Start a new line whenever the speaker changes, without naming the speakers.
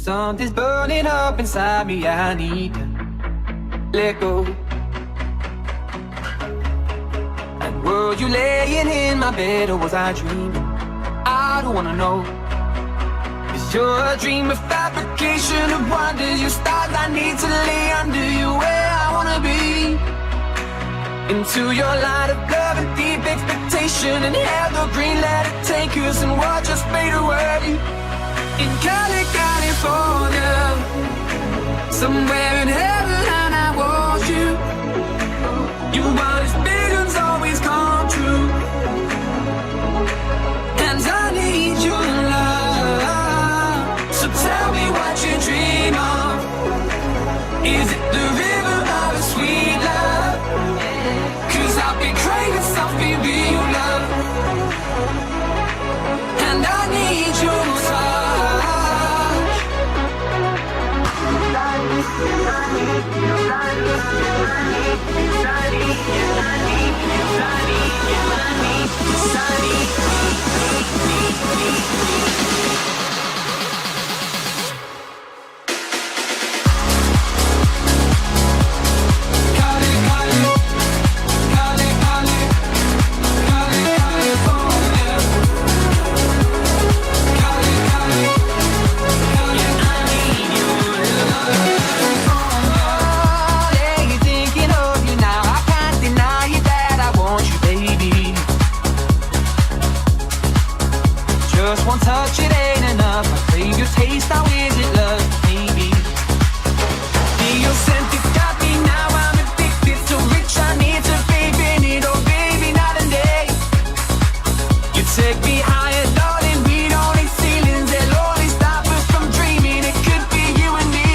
Something's burning up inside me, I need to let go. And were you laying in my bed or was I dreaming? I don't wanna know. Cause you're a dream of fabrication of wonders. You stars I need to lay under you where I wanna be. Into your light of love and deep expectation, and evergreen, let it take us and watch us fade away. In Cali, California, somewhere in heaven, and I want you. You want his visions always come true, and I need your love. So tell me what you dream of. Is it the river of a sweet love? Cause I've been craving something real, love, and I need your touch. Just one touch, it ain't enough. I crave your taste, how is it love, baby? Feel your scent, it got me now, I'm addicted. So rich, I need to bathe in it. Oh baby, night and day. You take me higher, darling, we don't need ceilings. They'll only stop us from dreaming. It could be you and me.